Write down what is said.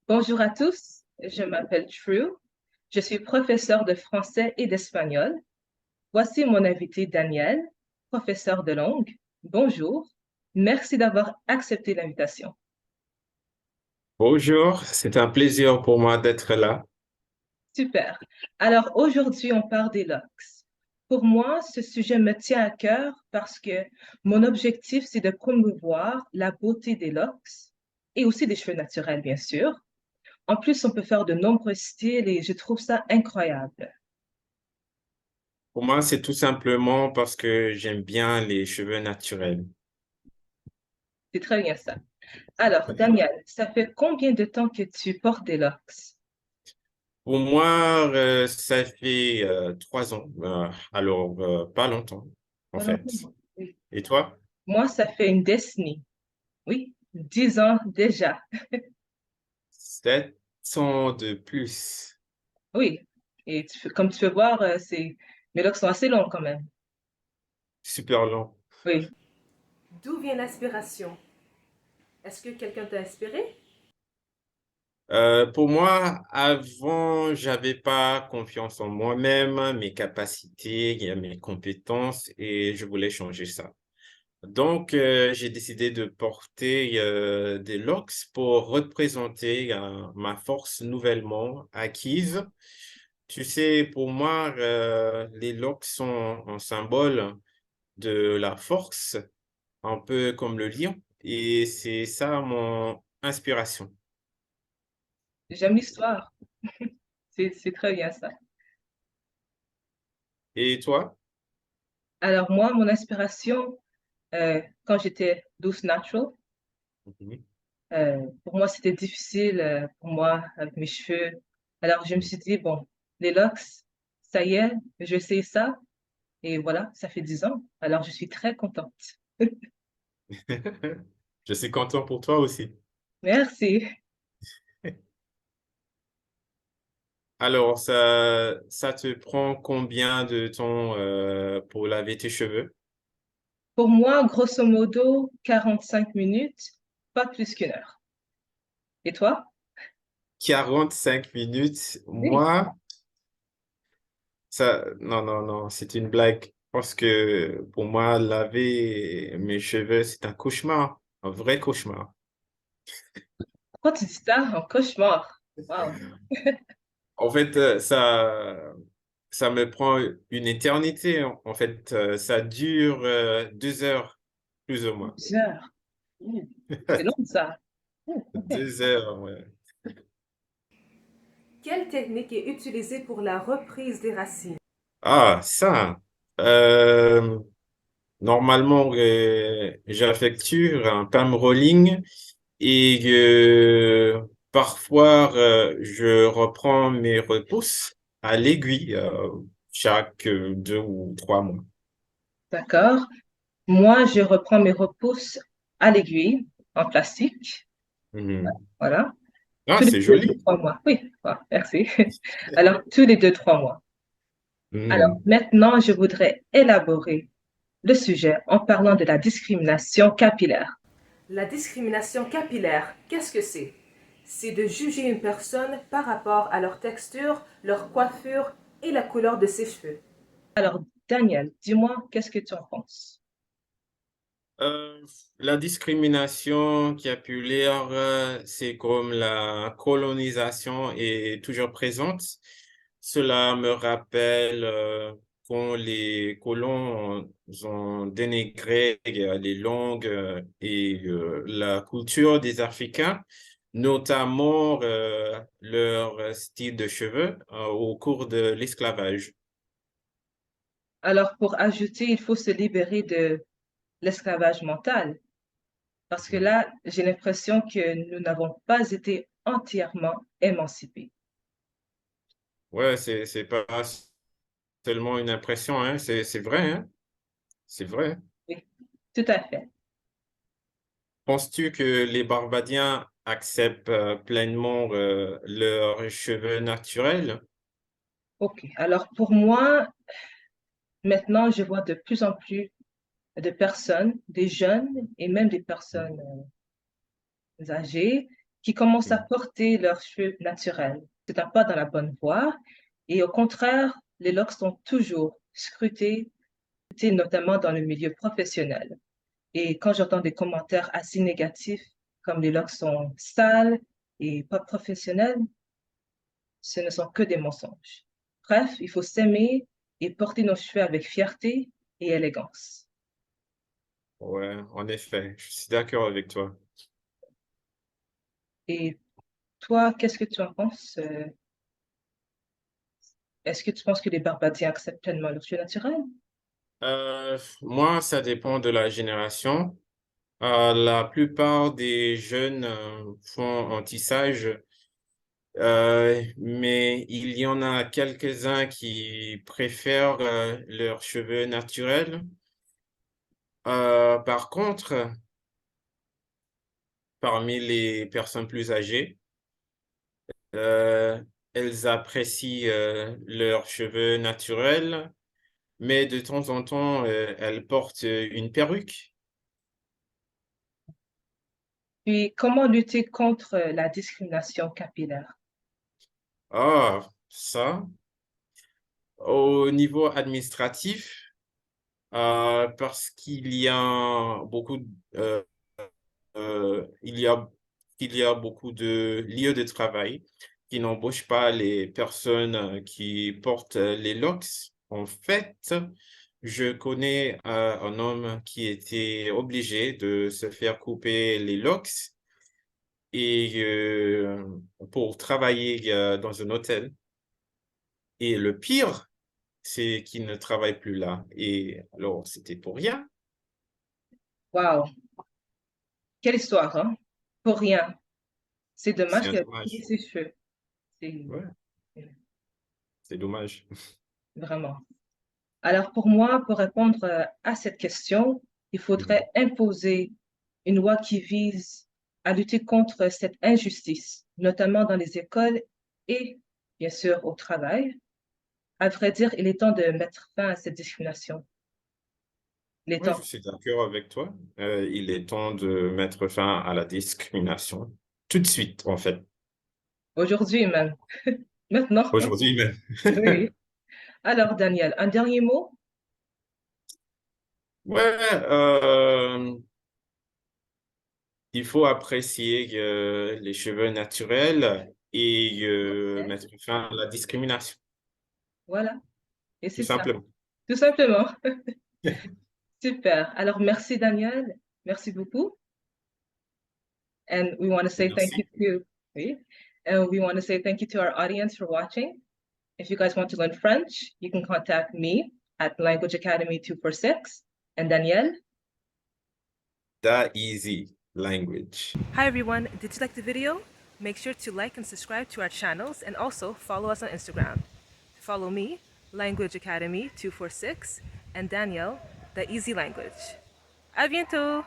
Bonjour à tous, je m'appelle True, je suis professeur de français et d'espagnol. Voici mon invité Daniel, professeur de langue. Bonjour, merci d'avoir accepté l'invitation. Bonjour, c'est un plaisir pour moi d'être là. Super. Alors aujourd'hui, on parle des locks. Pour moi, ce sujet me tient à cœur parce que mon objectif, c'est de promouvoir la beauté des locks et aussi des cheveux naturels, bien sûr. En plus, on peut faire de nombreux styles et je trouve ça incroyable. Pour moi, c'est tout simplement parce que j'aime bien les cheveux naturels. C'est très bien ça. Alors, Daniel, ça fait combien de temps que tu portes des locks? Pour moi, ça fait 3 ans, pas longtemps, en Alors, fait. oui. Et toi? Moi, ça fait une décennie. Oui, 10 ans déjà. 7 ans de plus. Oui. Et comme tu peux voir, mes locks sont assez longs quand même. Super long. Oui. D'où vient l'inspiration? Est-ce que quelqu'un t'a inspiré? Pour moi, avant, j'avais pas confiance en moi-même, mes capacités, mes compétences, et je voulais changer ça. Donc, j'ai décidé de porter des locks pour représenter ma force nouvellement acquise. Tu sais, pour moi, les locks sont un symbole de la force, un peu comme le lion, et c'est ça mon inspiration. J'aime l'histoire. C'est très bien ça. Et toi? Alors, moi, mon inspiration, quand j'étais douce natural, Mhm. pour moi, c'était difficile, pour moi, avec mes cheveux. Alors, je me suis dit, bon, les locks, ça y est, je vais essayer ça. Et voilà, ça fait 10 ans. Alors, je suis très contente. Je suis content pour toi aussi. Merci. Alors, ça te prend combien de temps pour laver tes cheveux? Pour moi, grosso modo, 45 minutes, pas plus qu'une heure. Et toi? 45 minutes. Oui. Moi, non, non, non, c'est une blague. Parce que pour moi, laver mes cheveux, c'est un cauchemar, un vrai cauchemar. Pourquoi tu dis ça? Un cauchemar. Wow. En fait, ça me prend une éternité. En fait, ça dure 2 heures, plus ou moins. 2 heures. Ouh, c'est long ça. Ouh, ok. 2 heures, ouais. Quelle technique est utilisée pour la reprise des racines? Ah, ça. euh, Normalement, j'effectue un palm rolling et parfois je reprends mes repousses à l'aiguille chaque 2 ou 3 mois. D'accord. Moi, je reprends mes repousses à l'aiguille, en plastique. Mhm. Voilà. Ah, Tous les c'est deux, joli. 3 mois. Oui, voilà, merci. Alors, tous les 2, 3 mois. Alors, Mhm. maintenant, je voudrais élaborer le sujet en parlant de la discrimination capillaire. La discrimination capillaire, qu'est-ce que c'est? C'est de juger une personne par rapport à leur texture, leur coiffure et la couleur de ses cheveux. Alors, Daniel, dis-moi, qu'est-ce que tu en penses? Euh, la discrimination capillaire, c'est comme la colonisation est toujours présente. Cela me rappelle quand les colons ont dénigré les langues et la culture des Africains, notamment leur style de cheveux au cours de l'esclavage. Alors, pour ajouter, il faut se libérer de l'esclavage mental, parce que là, j'ai l'impression que nous n'avons pas été entièrement émancipés. Ouais, c'est pas seulement une impression, hein, c'est vrai, hein, c'est vrai. Oui, tout à fait. Penses-tu que les Barbadiens acceptent pleinement leurs cheveux naturels? OK. Alors, pour moi, maintenant, je vois de plus en plus de personnes, des jeunes et même des personnes âgées, qui commencent à porter leurs cheveux naturels. C'est un pas dans la bonne voie. Et au contraire, les locks sont toujours scrutés, notamment dans le milieu professionnel. Et quand j'entends des commentaires assez négatifs, comme les locks sont sales et pas professionnels, ce ne sont que des mensonges. Bref, il faut s'aimer et porter nos cheveux avec fierté et élégance. Ouais, en effet, je suis d'accord avec toi. Et toi, qu'est-ce que tu en penses? Est-ce que tu penses que les Barbadiens acceptent pleinement leurs cheveux naturels? Moi, ça dépend de la génération. La plupart des jeunes font un tissage, mais il y en a quelques-uns qui préfèrent leurs cheveux naturels. Par contre, parmi les personnes plus âgées, euh, elles apprécient leurs cheveux naturels, mais de temps en temps, elles portent une perruque. Puis, comment lutter contre la discrimination capillaire? Ah, ça, au niveau administratif, parce qu'il y a euh, il y a, il y a beaucoup de lieux de travail qui n'embauchent pas les personnes qui portent les locks. En fait, je connais un homme qui était obligé de se faire couper les locks et pour travailler dans un hôtel. Et le pire, c'est qu'il ne travaille plus là. Et alors, c'était pour rien. Waouh, quelle histoire, hein? Pour rien. C'est C'est dommage un qu'elle ait pris dommage. ses cheveux. C'est Ouais, c'est dommage. vraiment. Alors, pour moi, pour répondre à cette question, il Mhm. faudrait imposer une loi qui vise à lutter contre cette injustice, notamment dans les écoles et, bien sûr, au travail. À vrai dire, il est temps de mettre fin à cette discrimination. Il est Oui, je temps. suis d'accord avec toi. Il est temps de mettre fin à la discrimination. Tout de suite, en fait. Aujourd'hui même. Maintenant. Aujourd'hui même. Oui. Alors, Daniel, un dernier mot? Ouais, il faut apprécier les cheveux naturels et mettre fin à la discrimination, Voilà. Et tout c'est ça. simplement. Tout simplement. Super. Alors, merci, Daniel. Merci beaucoup. And we want to say thank you Merci. to, oui. And we want to say thank you to our audience for watching. If you guys want to learn French, you can contact me at Language Academy 246 and Danielle. That easy language. Hi everyone, did you like the video? Make sure to like and subscribe to our channels and also follow us on Instagram. Follow me, Language Academy 246, and Danielle, The Easy Language. À bientôt!